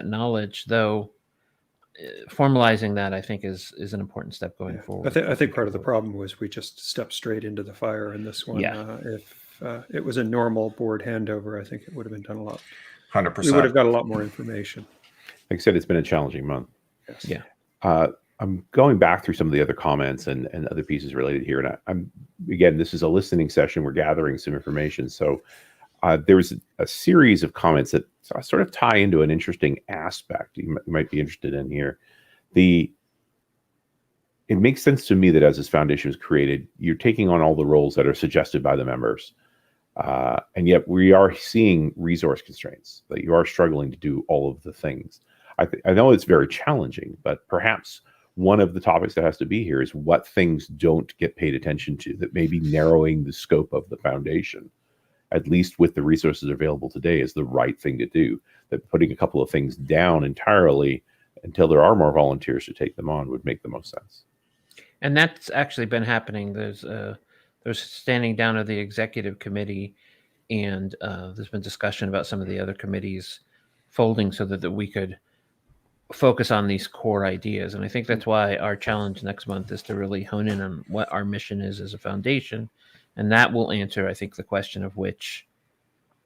knowledge. Though formalizing that, I think, is an important step going forward. I think part of the problem was we just stepped straight into the fire in this one. Yeah. If it was a normal board handover, I think it would have been done a lot. 100%. We would have got a lot more information. Like I said, it's been a challenging month. Yes. Yeah. I'm going back through some of the other comments and other pieces related here. And I'm again, this is a listening session. We're gathering some information. So there was a series of comments that sort of tie into an interesting aspect you might be interested in here. It makes sense to me that as this foundation was created, you're taking on all the roles that are suggested by the members. And yet we are seeing resource constraints, that you are struggling to do all of the things. I know it's very challenging, but perhaps one of the topics that has to be here is what things don't get paid attention to that may be narrowing the scope of the foundation, at least with the resources available today, is the right thing to do. That putting a couple of things down entirely until there are more volunteers to take them on would make the most sense. And that's actually been happening. There's standing down of the executive committee, and there's been discussion about some of the other committees folding so that we could focus on these core ideas. And I think that's why our challenge next month is to really hone in on what our mission is as a foundation. And that will answer, I think, the question of which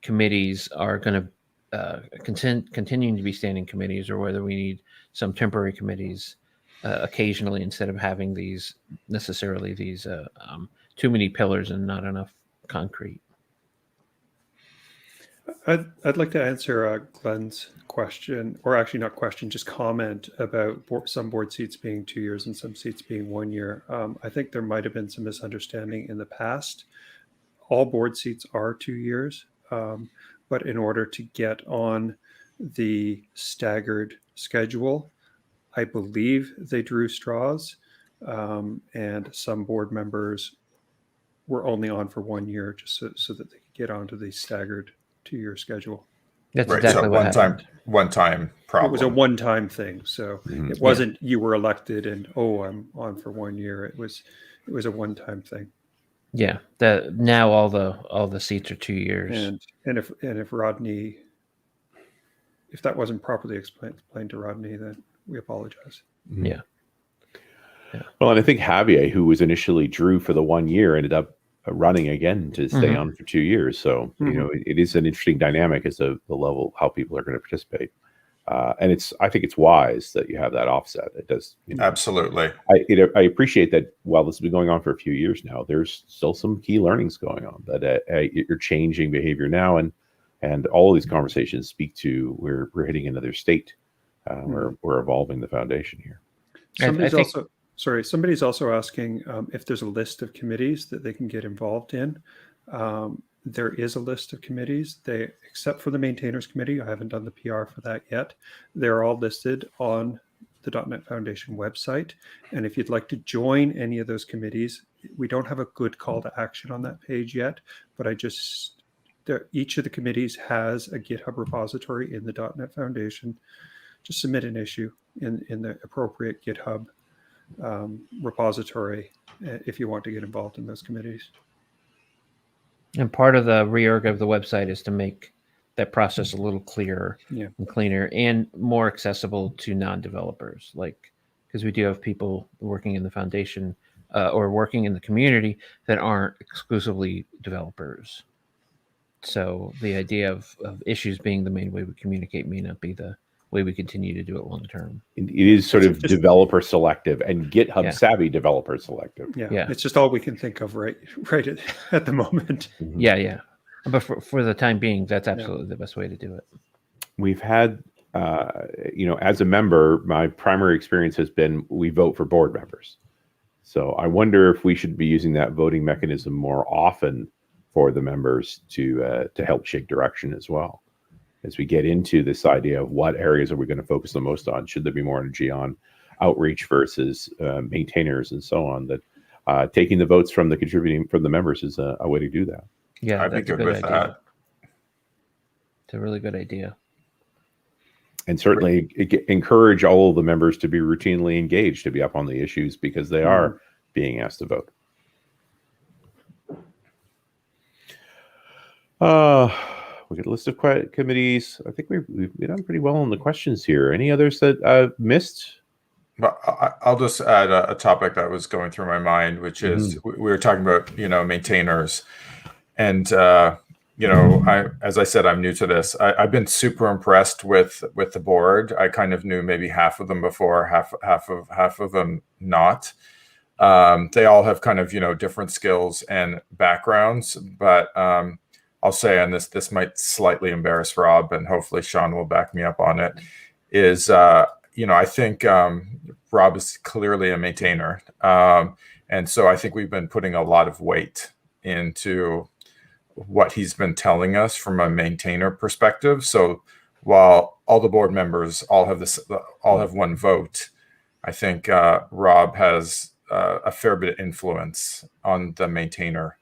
committees are going to continuing to be standing committees, or whether we need some temporary committees occasionally, instead of having these too many pillars and not enough concrete. I'd like to answer Glenn's question, or actually not question, just comment about some board seats being 2 years and some seats being 1 year. I think there might have been some misunderstanding in the past. All board seats are 2 years, but in order to get on the staggered schedule, I believe they drew straws, and some board members were only on for 1 year just so that they could get onto the staggered 2-year schedule. That's Right. exactly So what one time, happened. problem. It was a one-time thing, so Mhm. it wasn't you were elected and I'm on for 1 year. It was a one-time thing. Yeah, that now all the seats are 2 years. And if Rodney, if that wasn't properly explained to Rodney, then we apologize. Yeah. Well, and I think Javier, who was initially drew for the 1 year, ended up running again to stay Mhm. on for 2 years. So, you know, it is an interesting dynamic as to the level, how people are going to participate. And I think it's wise that you have that offset. It does. You know, Absolutely. I appreciate that while this has been going on for a few years now, there's still some key learnings going on that you're changing behavior now. And all of these conversations speak to we're hitting another state. We're evolving the foundation here. Somebody's also asking if there's a list of committees that they can get involved in. There is a list of committees. Except for the Maintainers Committee, I haven't done the PR for that yet. They're all listed on the .NET Foundation website. And if you'd like to join any of those committees, we don't have a good call to action on that page yet, but each of the committees has a GitHub repository in the .NET Foundation. Just submit an issue in the appropriate GitHub repository if you want to get involved in those committees. And part of the reorg of the website is to make that process a little clearer and cleaner and more accessible to non-developers. Like, because we do have people working in the foundation or working in the community that aren't exclusively developers. So the idea of issues being the main way we communicate may not be the way we continue to do it long term. It is sort of developer selective and GitHub savvy developer selective. Yeah, it's just all we can think of right at the moment. Mm-hmm. Yeah. But for the time being, that's absolutely the best way to do it. We've had, as a member, my primary experience has been we vote for board members. So I wonder if we should be using that voting mechanism more often for the members to help shape direction as well. As we get into this idea of what areas are we going to focus the most on, should there be more energy on outreach versus maintainers and so on, that taking the votes from the members is a way to do that. Yeah, I'd be good with that. It's a really good idea. And certainly encourage all of the members to be routinely engaged, to be up on the issues because they are being asked to vote. We got a list of committees. I think we've done pretty well on the questions here. Any others that I've missed? Well, I'll just add a topic that was going through my mind, which is we were talking about, maintainers. And, as I said, I'm new to this. I've been super impressed with the board. I kind of knew maybe half of them before, half of them not. They all have kind of, different skills and backgrounds, but I'll say, and this might slightly embarrass Rob, and hopefully Sean will back me up on it, is, I think Rob is clearly a maintainer. And so I think we've been putting a lot of weight into what he's been telling us from a maintainer perspective. So while all the board members all have one vote, I think Rob has a fair bit of influence on the maintainer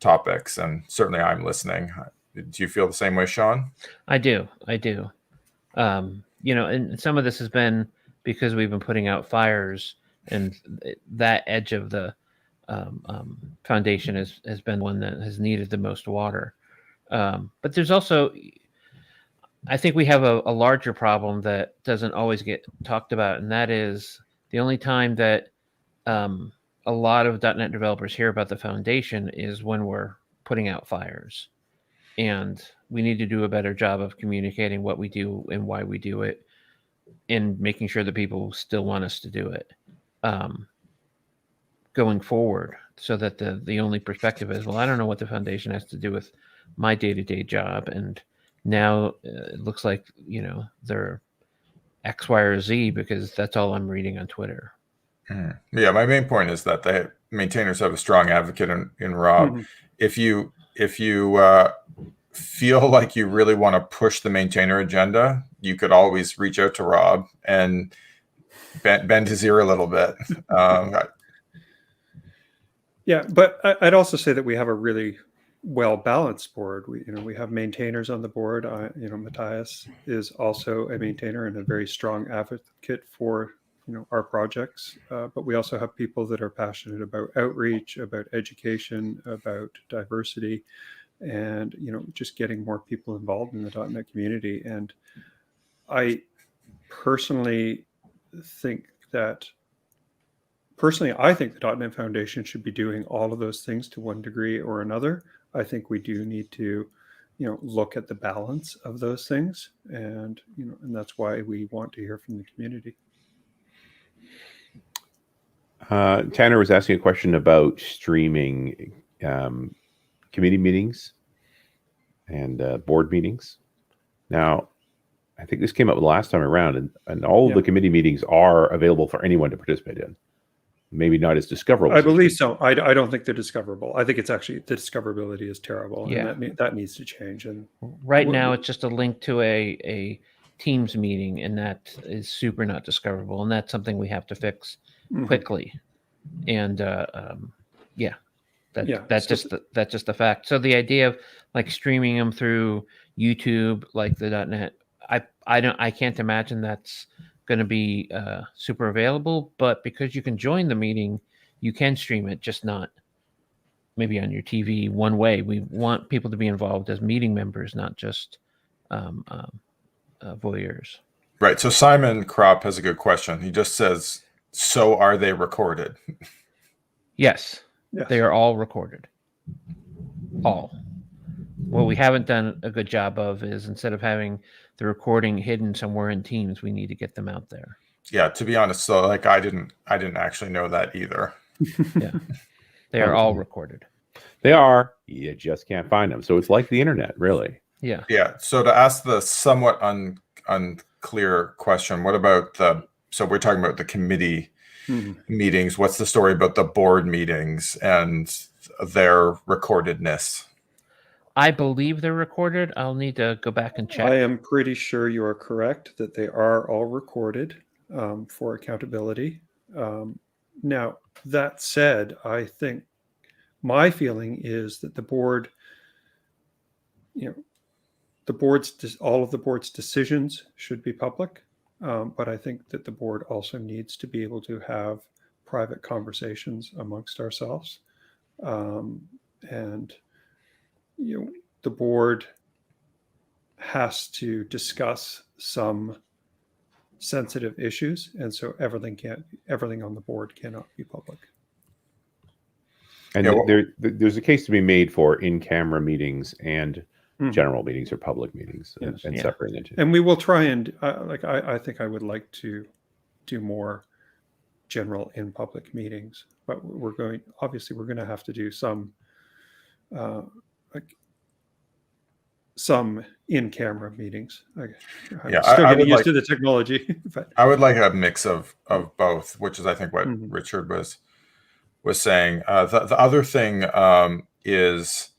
topics, and certainly I'm listening. Do you feel the same way, Sean? I do. And some of this has been because we've been putting out fires, and that edge of the foundation has been one that has needed the most water. But there's also, I think we have a larger problem that doesn't always get talked about, and that is the only time that a lot of .NET developers hear about the foundation is when we're putting out fires. And we need to do a better job of communicating what we do and why we do it, and making sure that people still want us to do it going forward. so that the only perspective is, well, I don't know what the foundation has to do with my day-to-day job, and now it looks like they're X, Y, or Z because that's all I'm reading on Twitter. Yeah, my main point is that the maintainers have a strong advocate in Rob. Mhm. If you feel like you really want to push the maintainer agenda, you could always reach out to Rob and bend his ear a little bit. Yeah, but I'd also say that we have a really well-balanced board. We have maintainers on the board. Matthias is also a maintainer and a very strong advocate for our projects. But we also have people that are passionate about outreach, about education, about diversity, and just getting more people involved in the .NET community. And I personally think that the .NET Foundation should be doing all of those things to one degree or another. I think we do need to, look at the balance of those things, and and that's why we want to hear from the community. Tanner was asking a question about streaming committee meetings and board meetings. Now, I think this came up the last time around, and all of the committee meetings are available for anyone to participate in. Maybe not as discoverable. I believe so. I don't think they're discoverable. I think it's actually the discoverability is terrible, and that needs to change. And right now, it's just a link to a Teams meeting, and that is super not discoverable, and that's something we have to fix quickly. And that's just the fact. So the idea of like streaming them through YouTube, like the .NET, I can't imagine that's going to be super available, but because you can join the meeting, you can stream it, just not maybe on your TV one way. We want people to be involved as meeting members, not just voyeurs. Right. So Simon Kropp has a good question. He just says, so are they recorded? Yes, they are all recorded. All. What we haven't done a good job of is, instead of having the recording hidden somewhere in Teams, we need to get them out there. Yeah, to be honest, so like I didn't actually know that either. Yeah, they are all recorded. They are. You just can't find them. So it's like the internet, really. Yeah. Yeah. So to ask the somewhat unclear question, what about so we're talking about the committee meetings. What's the story about the board meetings and their recordedness? I believe they're recorded. I'll need to go back and check. I am pretty sure you are correct that they are all recorded for accountability. Now, that said, I think my feeling is that the board, all of the board's decisions should be public. But I think that the board also needs to be able to have private conversations amongst ourselves. And the board has to discuss some sensitive issues, and so everything on the board cannot be public. And there's a case to be made for in-camera meetings and general meetings or public meetings, and separating the two. And we will try and I think I would like to do more general in public meetings, but we're going to have to do some in-camera meetings. I'm still getting used to the technology. But I would like a mix of both, which is I think what Richard was saying. The other thing is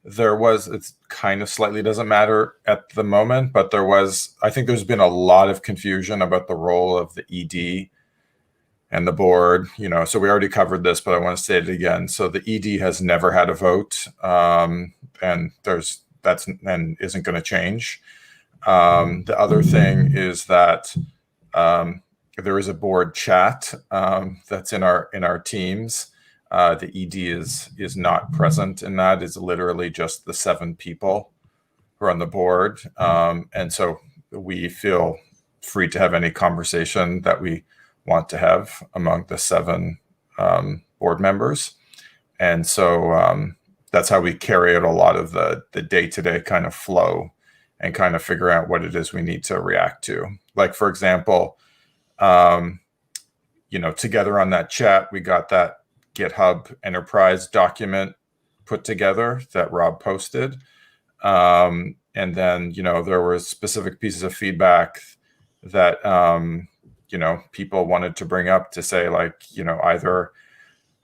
it's kind of slightly doesn't matter at the moment, but I think there's been a lot of confusion about the role of the ED and the board, so we already covered this, but I want to say it again. So the ED has never had a vote, and isn't going to change. The other thing is that there is a board chat that's in our teams. The ED is not present in that. It's literally just the 7 people who are on the board, and so we feel free to have any conversation that we want to have among the 7 board members, and so that's how we carry out a lot of the day-to-day kind of flow and kind of figure out what it is we need to react to. Like, for example, together on that chat, we got that GitHub Enterprise document put together that Rob posted. And then, there were specific pieces of feedback that, people wanted to bring up to say, like, either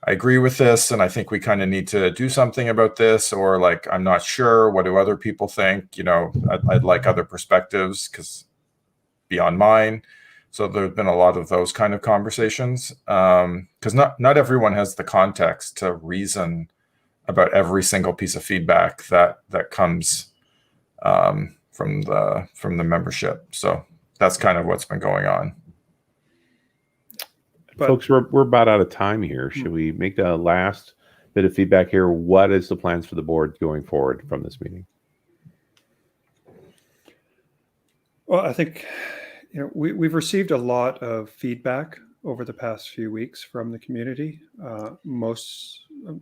I agree with this and I think we kind of need to do something about this, or like, I'm not sure. What do other people think? I'd like other perspectives because beyond mine. So there's been a lot of those kind of conversations because not everyone has the context to reason about every single piece of feedback that comes from the membership. So that's kind of what's been going on. But- Folks, we're about out of time here. Should we make the last bit of feedback here? What is the plans for the board going forward from this meeting? Well, I think we've received a lot of feedback over the past few weeks from the community.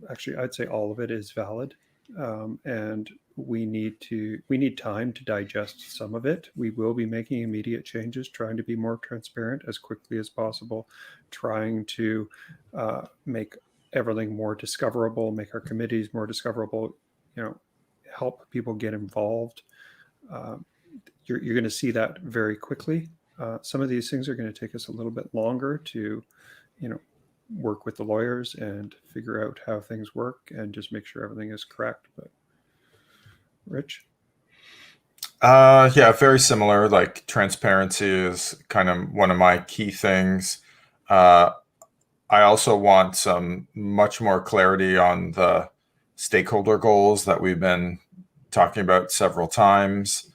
Actually, I'd say all of it is valid, and we need time to digest some of it. We will be making immediate changes, trying to be more transparent as quickly as possible, trying to make everything more discoverable, make our committees more discoverable, help people get involved. You're going to see that very quickly. Some of these things are going to take us a little bit longer to, work with the lawyers and figure out how things work and just make sure everything is correct. But Rich? Yeah, very similar. Like, transparency is kind of one of my key things. I also want some much more clarity on the stakeholder goals that we've been talking about several times.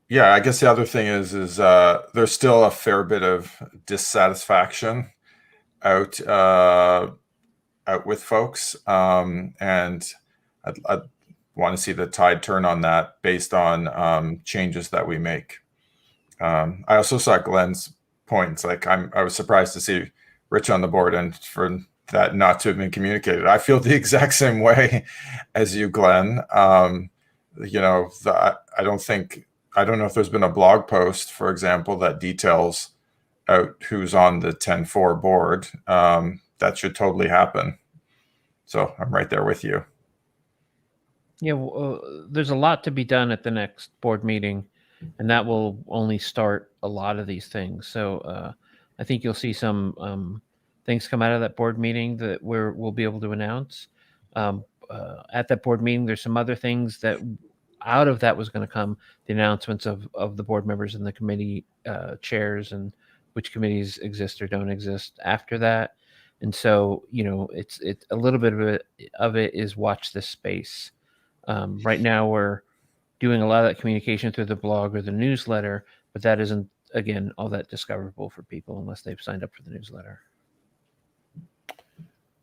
Yeah, I guess the other thing is there's still a fair bit of dissatisfaction out with folks, and I'd want to see the tide turn on that based on changes that we make. I also saw Glenn's points. Like, I was surprised to see Rich on the board and for that not to have been communicated. I feel the exact same way as you, Glenn. I don't know if there's been a blog post, for example, that details out who's on the 10-4 board. That should totally happen. So I'm right there with you. Yeah, there's a lot to be done at the next board meeting, and that will only start a lot of these things. So I think you'll see some things come out of that board meeting that we'll be able to announce. At that board meeting, there's some other things that out of that was going to come, the announcements of the board members and the committee chairs and which committees exist or don't exist after that. And so, it's a little bit of it is watch this space. Right now we're doing a lot of that communication through the blog or the newsletter, but that isn't, again, all that discoverable for people unless they've signed up for the newsletter.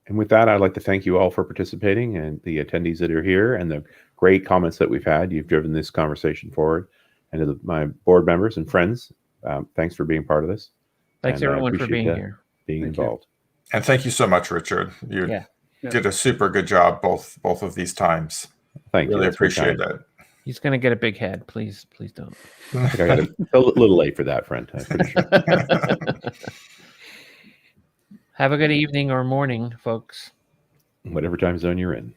And with that, I'd like to thank you all for participating and the attendees that are here and the great comments that we've had. You've driven this conversation forward. And to my board members and friends, thanks for being part of this. Thanks, everyone, for being here. Being involved. And thank you so much, Richard. You did a super good job both of these times. Thank you. Really That's appreciate that. He's going to get a big head. Please don't. I think I got a little late for that, friend. I'm pretty sure. Have a good evening or morning, folks. Whatever time zone you're in.